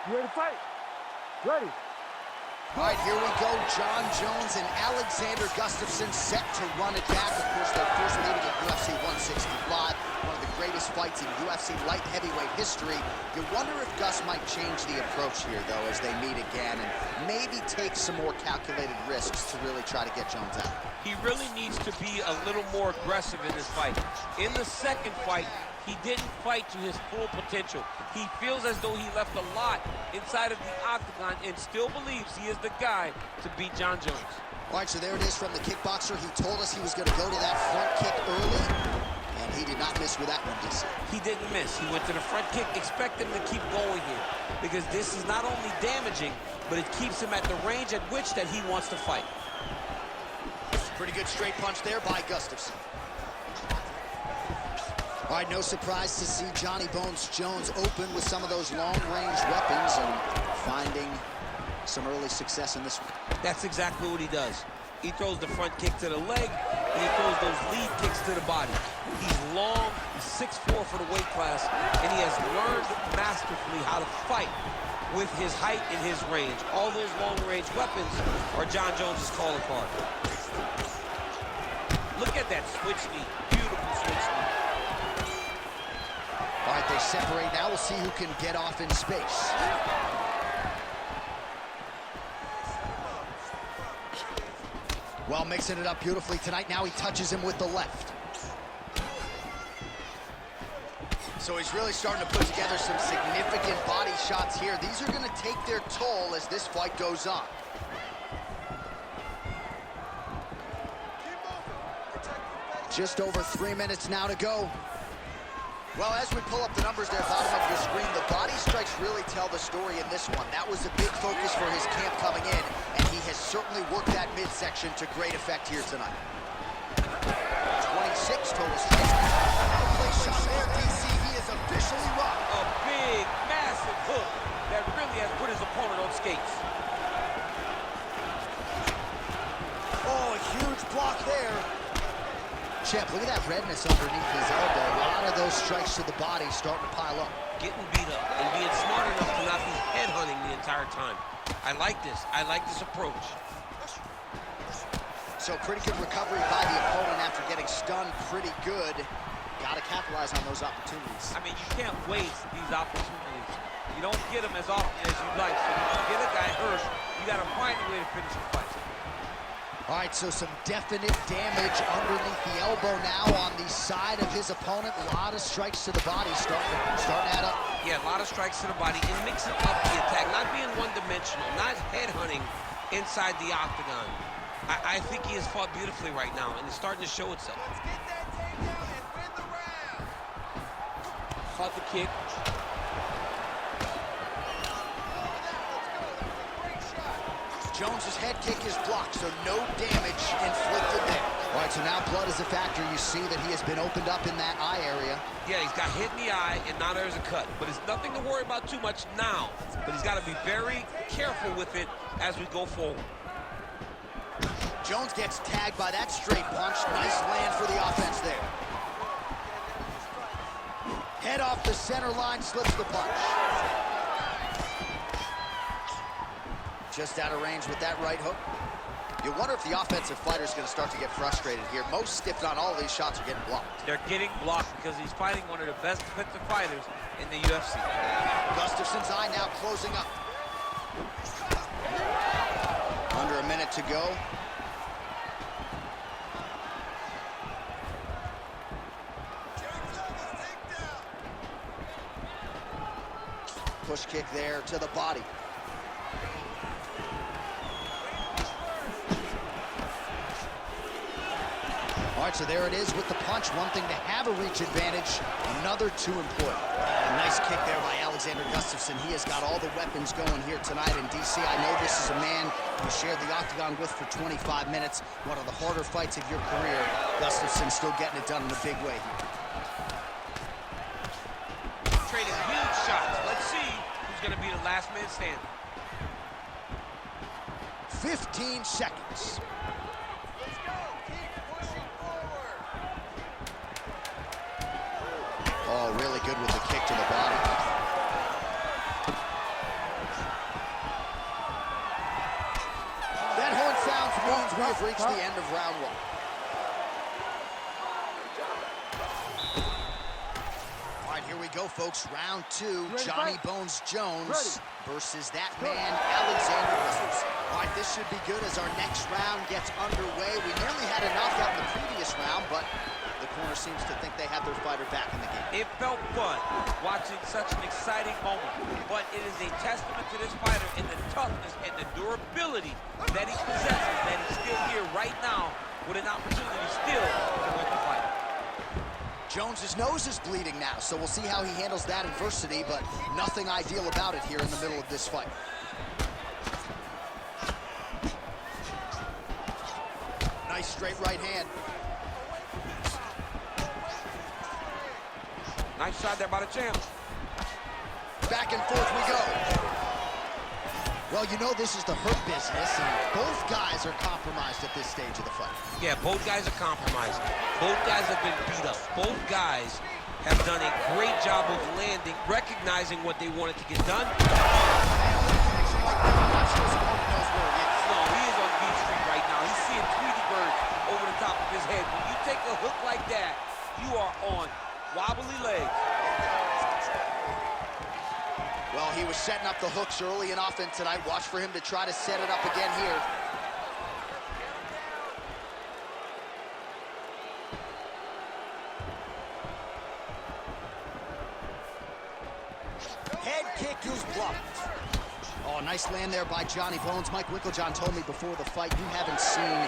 You ready to fight? Ready. All right, here we go. Jon Jones and Alexander Gustaffson set to run it back. Of course, their first meeting at UFC 165, one of the greatest fights in UFC light heavyweight history. You wonder if Gus might change the approach here, though, as they meet again, and maybe take some more calculated risks to really try to get Jones out. He really needs to be a little more aggressive in this fight. In the second fight, he didn't fight to his full potential. He feels as though he left a lot inside of the octagon and still believes he is the guy to beat Jon Jones. All right, so there it is from the kickboxer. He told us he was going to go to that front kick early, and he did not miss with that one, DC. He didn't miss. He went to the front kick. Expect him to keep going here, because this is not only damaging, but it keeps him at the range at which that he wants to fight. Pretty good straight punch there by Gustaffson. All right, no surprise to see Johnny Bones Jones open with some of those long-range weapons and finding some early success in this one. That's exactly what he does. He throws the front kick to the leg, and he throws those lead kicks to the body. He's long, he's 6'4" for the weight class, and he has learned masterfully how to fight with his height and his range. All those long-range weapons are Jon Jones' calling card. Look at that switch knee. Beautiful switch knee. All right, they separate now. We'll see who can get off in space. Well, mixing it up beautifully tonight. Now he touches him with the left. So he's really starting to put together some significant body shots here. These are going to take their toll as this fight goes on. Just over 3 minutes now to go. Well, as we pull up the numbers there, bottom of your screen, the body strikes really tell the story in this one. That was a big focus for his camp coming in, and he has certainly worked that midsection to great effect here tonight. 26 total strikes. Place shot there, DC. He is officially rocked. A big, massive hook that really has put his opponent on skates. Oh, a huge block there. Champ, look at that redness underneath his elbow. A lot of those strikes to the body starting to pile up. Getting beat up and being smart enough to not be headhunting the entire time. I like this. I like this approach. So pretty good recovery by the opponent after getting stunned pretty good. Got to capitalize on those opportunities. I mean, you can't waste these opportunities. You don't get them as often as you'd like. So if you get a guy hurt, you got to find a way to finish the fight. All right, so some definite damage underneath the elbow now on the side of his opponent. A lot of strikes to the body starting to add up. Yeah, a lot of strikes to the body and mixing up the attack, not being one-dimensional, not headhunting inside the octagon. I think he has fought beautifully right now, and it's starting to show itself. Let's get that takedown and win the round. Caught the kick. Jones's head kick is blocked, so no damage inflicted there. All right, so now blood is a factor. You see that he has been opened up in that eye area. Yeah, he's got hit in the eye, and now there's a cut. But it's nothing to worry about too much now. But he's got to be very careful with it as we go forward. Jones gets tagged by that straight punch. Nice land for the offense there. Head off the center line, slips the punch. Just out of range with that right hook. You wonder if the offensive fighter is going to start to get frustrated here. Most, if not all, of these shots are getting blocked. They're getting blocked because he's fighting one of the best defensive fighters in the UFC. Gustafson's eye now closing up. Under a minute to go. Push kick there to the body. All right, so there it is with the punch. One thing to have a reach advantage, another too important. A nice kick there by Alexander Gustaffson. He has got all the weapons going here tonight. And DC, I know this is a man you shared the octagon with for 25 minutes. One of the harder fights of your career. Gustaffson still getting it done in a big way here. Trading huge shots. Let's see who's going to be the last man standing. 15 seconds. Oh, really good with the kick to the body. we have reached the end of round one. All right, here we go, folks. Round two, Johnny Bones Jones versus that man, Alexander Gustaffson. All right, this should be good as our next round gets underway. We nearly had a knockout in the previous round, but the corner seems to think they have their fighter back in the game. It felt fun watching such an exciting moment, but it is a testament to this fighter in the toughness and the durability that he possesses, that he's still here right now with an opportunity still to win the fight. Jones's nose is bleeding now, so we'll see how he handles that adversity, but nothing ideal about it here in the middle of this fight. Nice straight right hand. Nice shot there by the champ. Back and forth we go. Well, you know this is the hurt business, and both guys are compromised at this stage of the fight. Yeah, both guys are compromised. Both guys have been beat up. Both guys have done a great job of landing, recognizing what they wanted to get done. No, he is on Beach Street right now. He's seeing Tweety Bird over the top of his head. When you take a hook like that, you are on wobbly legs. Well, he was setting up the hooks early and often tonight. Watch for him to try to set it up again here. Head kick is blocked. Oh, nice land there by Johnny Bones. Mike Winklejohn told me before the fight you haven't seen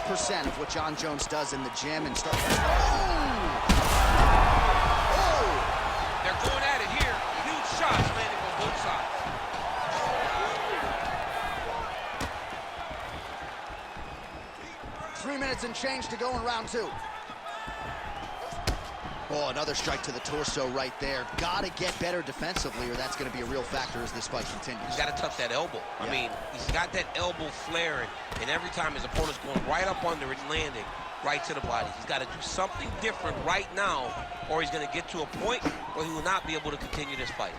30% of what John Jones does in the gym and start. They're going at it here. Huge shots landing on both sides. Three minutes and change to go in round two. Oh, another strike to the torso right there. Got to get better defensively, or that's going to be a real factor as this fight continues. He's got to tuck that elbow. Yeah. I mean, he's got that elbow flaring, and every time his opponent's going right up under it, landing right to the body. He's got to do something different right now, or he's going to get to a point where he will not be able to continue this fight.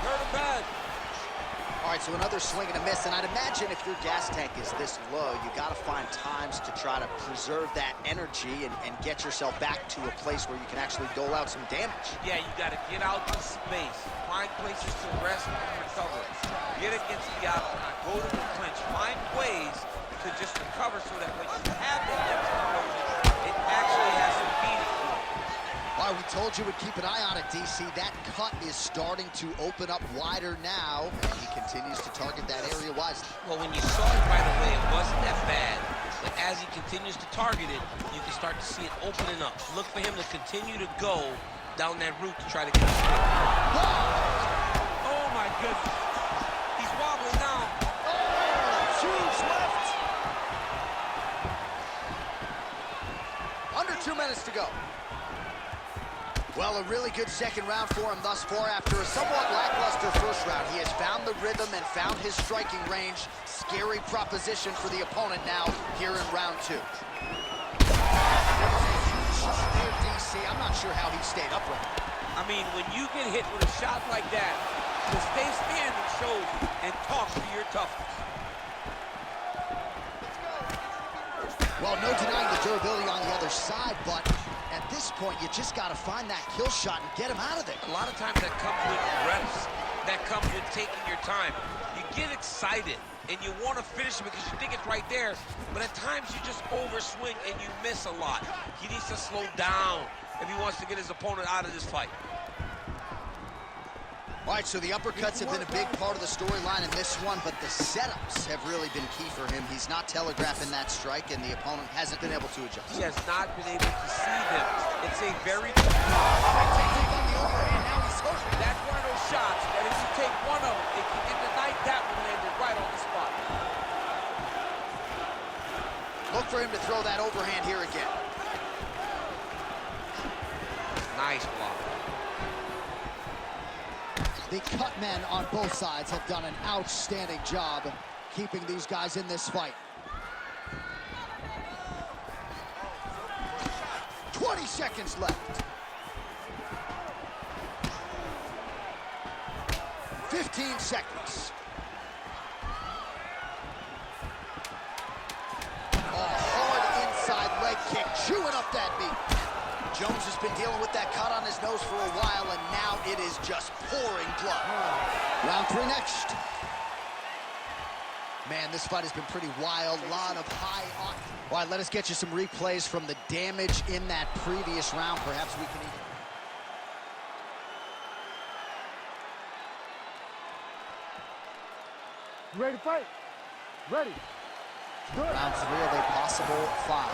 Hurt him bad. All right, so another swing and a miss, and I'd imagine if your gas tank is this low, you got to find times to try to preserve that energy and get yourself back to a place where you can actually dole out some damage. Yeah, you got to get out to space, find places to rest and recover. Get against the outside, go to the clinch, find ways to just recover so that when you have that depth explosion, it actually has some beating. All right, we told you we'd keep an eye on it, DC. That cut is starting to open up wider now, and he continues to target that area wisely. Well, when you saw it right away, it wasn't that bad. But as he continues to target it, you can start to see it opening up. Look for him to continue to go down that route to try to get a split. Oh, my goodness. He's wobbling now. Oh, huge left. Under 2 minutes to go. Well, a really good second round for him thus far. After a somewhat lackluster first round, he has found the rhythm and found his striking range. Scary proposition for the opponent now here in round two. Shot there, DC. I'm not sure how he stayed upright. I mean, when you get hit with a shot like that, to stay standing shows and talk to your toughness. Well, no denying the durability on the other side, but at this point, you just got to find that kill shot and get him out of there. A lot of times that comes with reps. That comes with taking your time. You get excited, and you want to finish it because you think it's right there, but at times you just overswing and you miss a lot. He needs to slow down if he wants to get his opponent out of this fight. All right, so the uppercuts have been a big part of the storyline in this one, but the setups have really been key for him. He's not telegraphing that strike, and the opponent hasn't been able to adjust. He has not been able to see them. It's a very... That's one of those shots that if you take one of them, if you get the night, that one landed right on the spot. Look for him to throw that overhand here again. Nice block. The cut men on both sides have done an outstanding job keeping these guys in this fight. 20 seconds left. 15 seconds. up that meat. Jones has been dealing with that cut on his nose for a while, and now it is just pouring blood. Round 3 next. Man, this fight has been pretty wild. Lot of high octane. All right, let us get you some replays from the damage in that previous round. Perhaps we can even... You ready to fight? Ready. Good. Round 3 of a possible 5.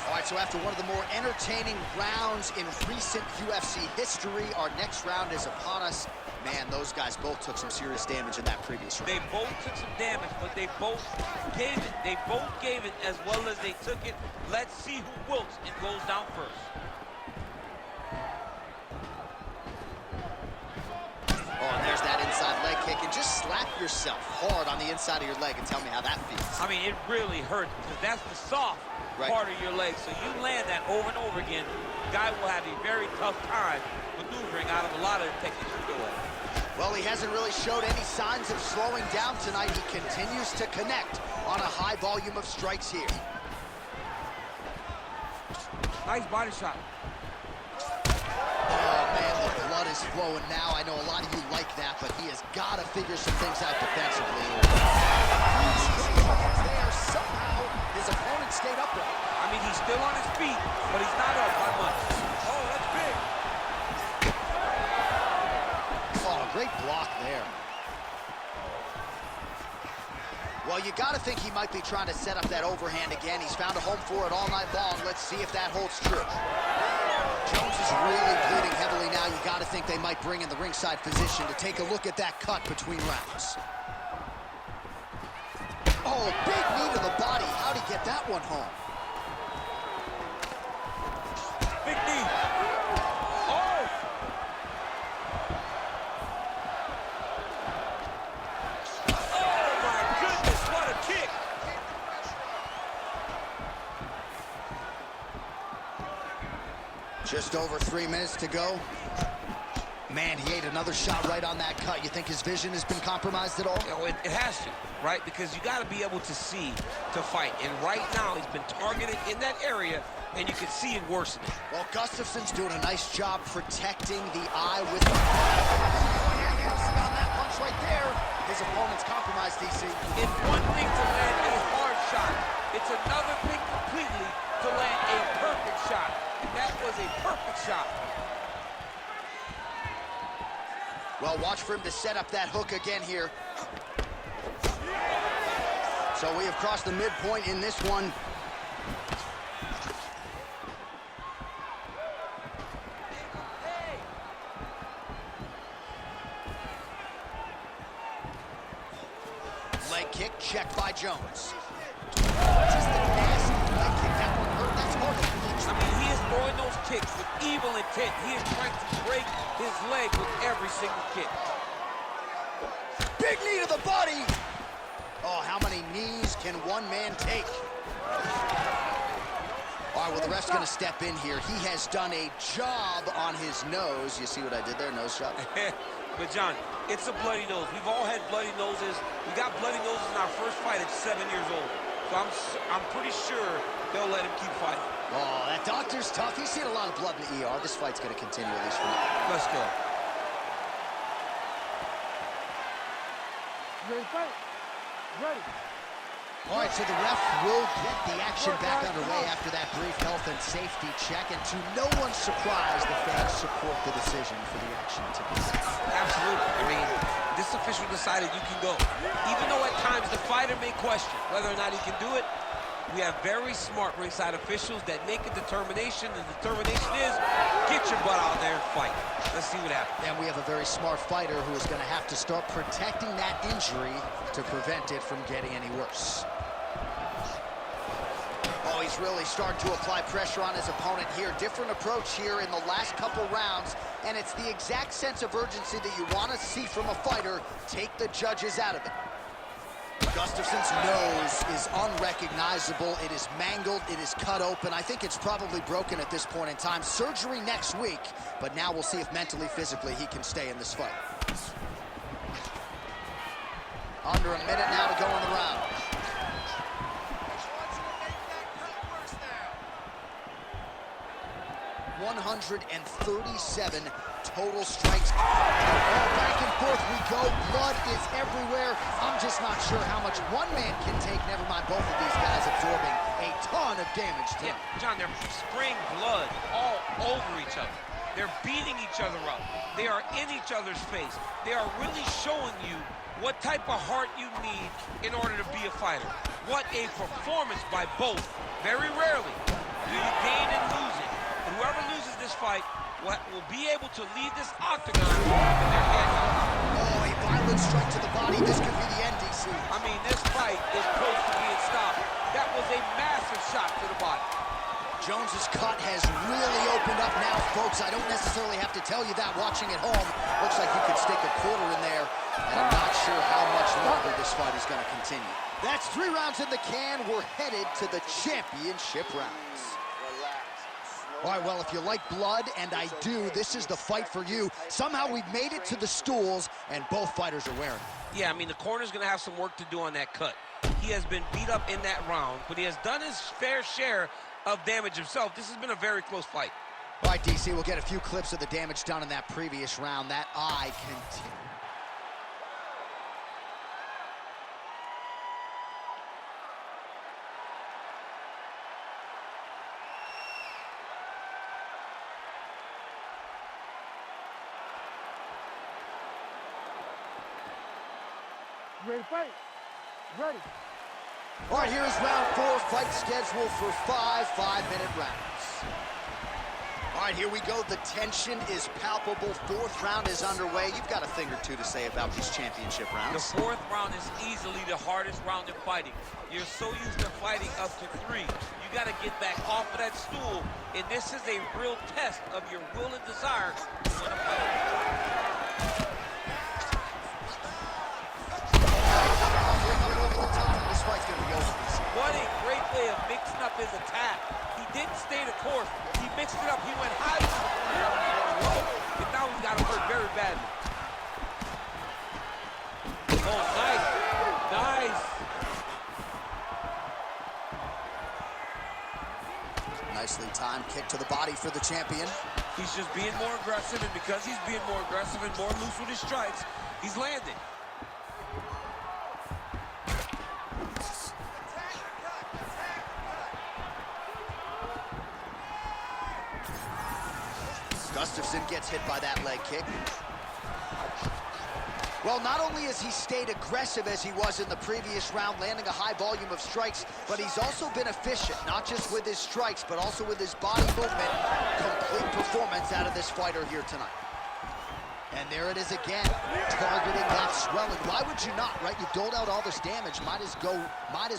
All right, so after one of the more entertaining rounds in recent UFC history, our next round is upon us. Man, those guys both took some serious damage in that previous round. They both took some damage, but they both gave it. They both gave it as well as they took it. Let's see who wilts and goes down first. Oh, and there's that inside leg kick, and just slap yourself hard on the inside of your leg and tell me how that feels. I mean, it really hurts because that's the soft part of your leg. So you land that over and over again, guy will have a very tough time maneuvering out of a lot of the techniques you go at. Well, he hasn't really showed any signs of slowing down tonight. He continues to connect on a high volume of strikes here. Nice body shot. Oh, man, the blood is flowing now. I know a lot of you like that, but he has got to figure some things out defensively. There, somehow, his opponent stayed upright. I mean, he's still on his feet, but he's not up by much. Oh, that's big. Oh, great block there. Well, you got to think he might be trying to set up that overhand again. He's found a home for it all night long. Let's see if that holds true. Jones is really bleeding heavily now. You got to think they might bring in the ringside physician to take a look at that cut between rounds. Oh, big knee to the body. How'd he get that one home? Big knee. Oh! Oh, my goodness, what a kick! Just over 3 minutes to go. Man, he ate another shot right on that cut. You think his vision has been compromised at all? You know, it has to, right? Because you got to be able to see to fight. And right now, he's been targeted in that area, and you can see it worsening. Well, Gustaffson's doing a nice job protecting the eye with the... on that punch right there. His opponent's compromised, DC. It's one thing to land a hard shot. It's another thing completely to land a perfect shot. And that was a perfect shot. Well, watch for him to set up that hook again here. So we have crossed the midpoint in this one. Leg kick checked by Jones. Just a nasty leg kick. That one hurt. That's hard to reach. I mean, he is throwing those kicks with evil intent. He is trying to break his leg with every single kick. Big knee to the body. Oh, how many knees can one man take? All right, well, the ref's going to step in here. He has done a job on his nose. You see what I did there? Nose shot. But, John, it's a bloody nose. We've all had bloody noses. We got bloody noses in our first fight at 7 years old. So I'm pretty sure they'll let him keep fighting. Oh, that doctor's tough. He's seen a lot of blood in the ER. This fight's going to continue at least for now. Let's go. Ready to fight? Ready. All right, so the ref will get the action back underway after that brief health and safety check. And to no one's surprise, the fans support the decision for the action to be set. Absolutely. I mean, this official decided you can go. Even though at times the fighter may question whether or not he can do it, we have very smart ringside officials that make a determination. The determination is, get your butt out there and fight. Let's see what happens. And we have a very smart fighter who is going to have to start protecting that injury to prevent it from getting any worse. Oh, he's really starting to apply pressure on his opponent here. Different approach here in the last couple rounds, and it's the exact sense of urgency that you want to see from a fighter. Take the judges out of it. Gustaffson's nose is unrecognizable. It is mangled. It is cut open. I think it's probably broken at this point in time. Surgery next week, but now we'll see if mentally, physically, he can stay in this fight. Under a minute now to go in the round. 137 total strikes. Oh, back and forth we go. Blood is everywhere. I'm just not sure how much one man can take, never mind both of these guys absorbing a ton of damage tonight. Yeah, John, they're spraying blood all over each other. They're beating each other up. They are in each other's face. They are really showing you what type of heart you need in order to be a fighter. What a performance by both. Very rarely do you gain and lose it. And whoever loses this fight will be able to leave this octagon with their head held high. Oh, a violent strike to the body. This could be the end, DC. I mean, this fight is close to being stopped. That was a massive shot to the body. Jones's cut has really opened up now, folks. I don't necessarily have to tell you that watching at home. Looks like you could stick a quarter in there, and I'm not sure how much longer this fight is going to continue. That's 3 rounds in the can. We're headed to the championship rounds. All right, well, if you like blood, and I do, this is the fight for you. Somehow we've made it to the stools, and both fighters are wearing it. Yeah, I mean, the corner's going to have some work to do on that cut. He has been beat up in that round, but he has done his fair share of damage himself. This has been a very close fight. All right, DC, we'll get a few clips of the damage done in that previous round. That eye continues. Ready to fight? Ready. All right, here's round 4, fight scheduled for 5 5-minute rounds. All right, here we go. The tension is palpable. 4th round is underway. You've got a thing or two to say about these championship rounds. The 4th round is easily the hardest round in fighting. You're so used to fighting up to 3. You got to get back off of that stool, and this is a real test of your will and desire to win a fight. This fight's gonna be over. What a great way of mixing up his attack. He didn't stay the course. He mixed it up. He went high to the low. And now he's got him hurt very badly. Oh, nice. Nice. Nicely timed kick to the body for the champion. He's just being more aggressive, and because he's being more aggressive and more loose with his strikes, he's landing. Gustaffson gets hit by that leg kick. Well, not only has he stayed aggressive as he was in the previous round, landing a high volume of strikes, but he's also been efficient, not just with his strikes, but also with his body movement. Complete performance out of this fighter here tonight. And there it is again, targeting that swelling. Why would you not, right? You doled out all this damage, might as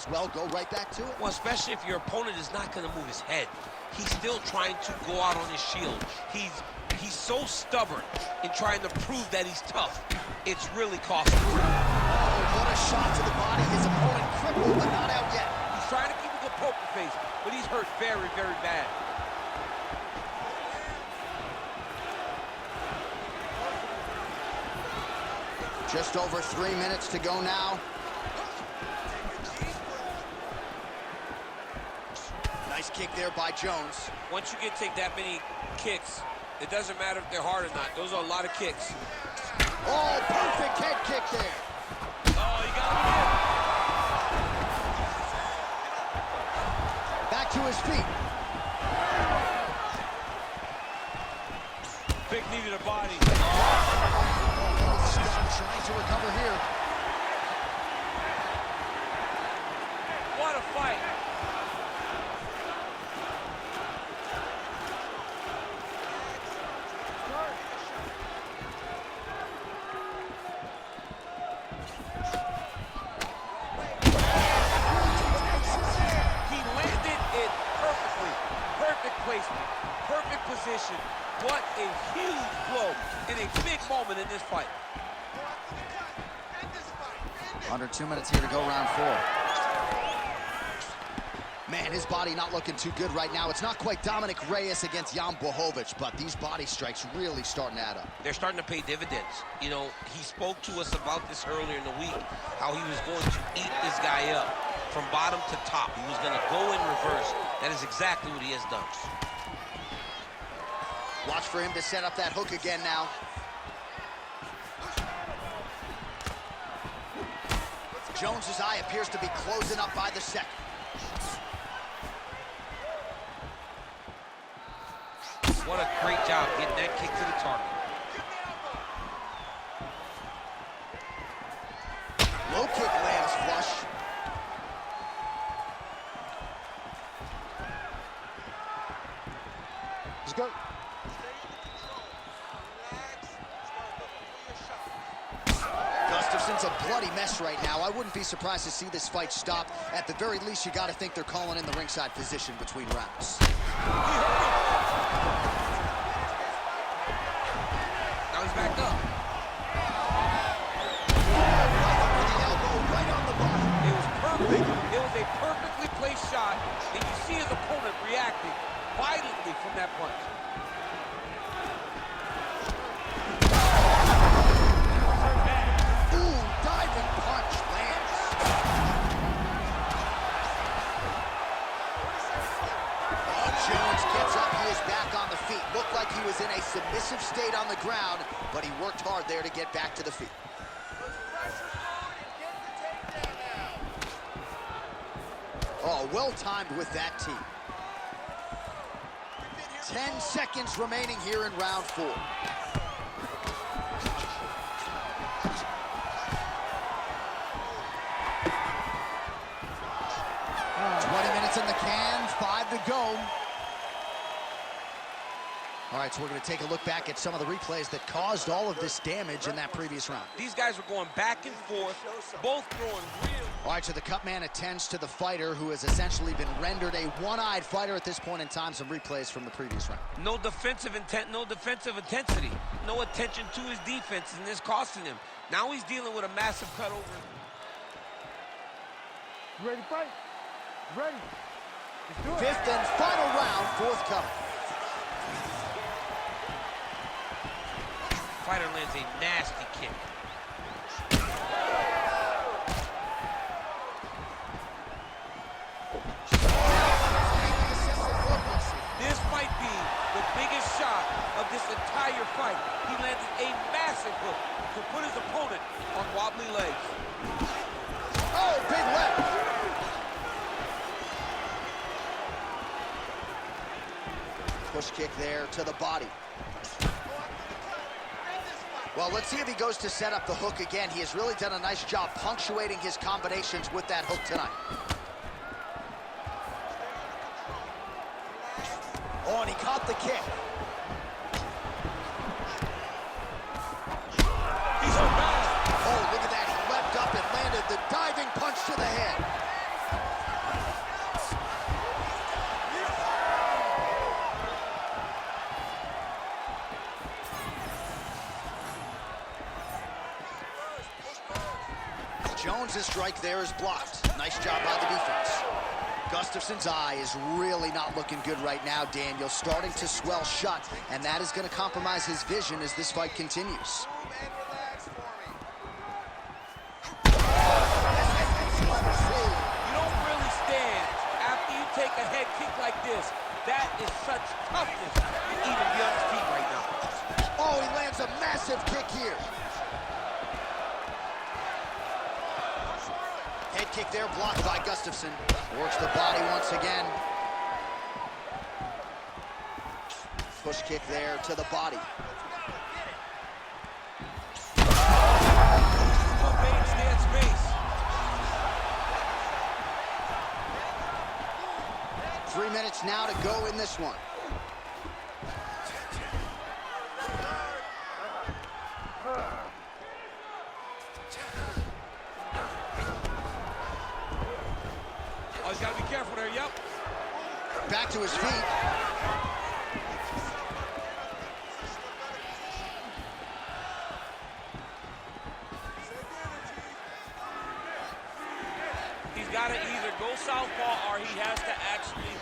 well go right back to it. Well, especially if your opponent is not going to move his head. He's still trying to go out on his shield. He's so stubborn in trying to prove that he's tough. It's really costly. Oh, what a shot to the body. His opponent crippled, but not out yet. He's trying to keep a good poker face, but he's hurt very, very bad. Just over 3 minutes to go now. Nice kick there by Jones. Once you take that many kicks, it doesn't matter if they're hard or not. Those are a lot of kicks. Oh, perfect head kick there. Oh, you got him Back to his feet. Big knee to the body. Trying to recover here. What a fight. He landed it perfectly. Perfect placement. Perfect position. What a huge blow in a big moment in this fight. Under 2 minutes here to go, round 4. Man, his body not looking too good right now. It's not quite Dominic Reyes against Jan Blachowicz, but these body strikes really starting to add up. They're starting to pay dividends. You know, he spoke to us about this earlier in the week, how he was going to eat this guy up from bottom to top. He was going to go in reverse. That is exactly what he has done. Watch for him to set up that hook again now. Jones's eye appears to be closing up by the second. What a great job getting that kick to the target. Low kick lands flush. Let's go. Gustaffson's a bloody mess right now. I wouldn't be surprised to see this fight stop. At the very least, you got to think they're calling in the ringside position between rounds. Now he's back up. Right on the body. It was perfect. It was a perfectly placed shot, and you see his opponent reacting violently from that punch. Ooh, diving punch lands. Oh, Jones gets up. He is back on the feet. Looked like he was in a submissive state on the ground, but he worked hard there to get back to the feet. Oh, well-timed with that team. 10 seconds remaining here in round 4. 20 minutes in the can, 5 to go. All right, so we're going to take a look back at some of the replays that caused all of this damage in that previous round. These guys were going back and forth, both throwing real. All right, so the cut man attends to the fighter who has essentially been rendered a one-eyed fighter at this point in time. Some replays from the previous round. No defensive intent, no defensive intensity. No attention to his defense, and this costing him. Now he's dealing with a massive cut over. You ready to fight? Ready. Let's do it. 5th and final round, 4th coming. Fighter lands a nasty kick. This might be the biggest shot of this entire fight. He landed a massive hook to put his opponent on wobbly legs. Oh, big left. Push kick there to the body. Well, let's see if he goes to set up the hook again. He has really done a nice job punctuating his combinations with that hook tonight. Oh, and he caught the kick. He's so bad. Oh, look at that. He leapt up and landed the diving punch to the head. Jones' strike there is blocked. Nice job by the defense. Gustaffson's eye is really not looking good right now, Daniel. Starting to swell shut, and that is going to compromise his vision as this fight continues. You don't really stand after you take a head kick like this. That is such toughness to even be on his feet right now. Oh, he lands a massive kick here. Head kick there, blocked by Gustaffson. Works the body once again. Push kick there to the body. Stand space. 3 minutes now to go in this one. Oh, he's got to be careful there, yep. Back to his feet. He's got to either go southpaw or he has to actually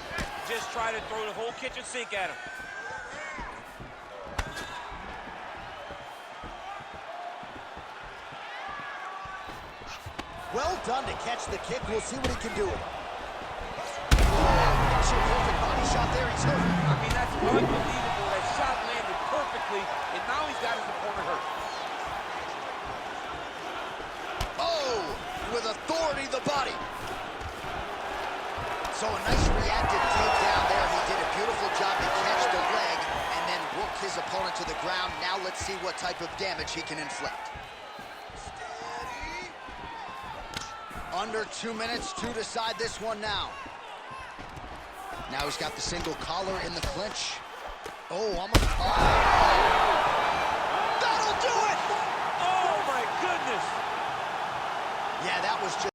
just try to throw the whole kitchen sink at him. Well done to catch the kick. We'll see what he can do with it. Oh, perfect body shot there. He's hurt. I mean, that's unbelievable. That shot landed quickly, and now he's got his opponent hurt. Oh, with authority, the body. So a nice reactive takedown there. He did a beautiful job to catch the leg and then work his opponent to the ground. Now let's see what type of damage he can inflict. Under 2 minutes to decide this one now. Now he's got the single collar in the clinch. Oh, almost. Oh. That'll do it! Oh, my goodness! Yeah, that was just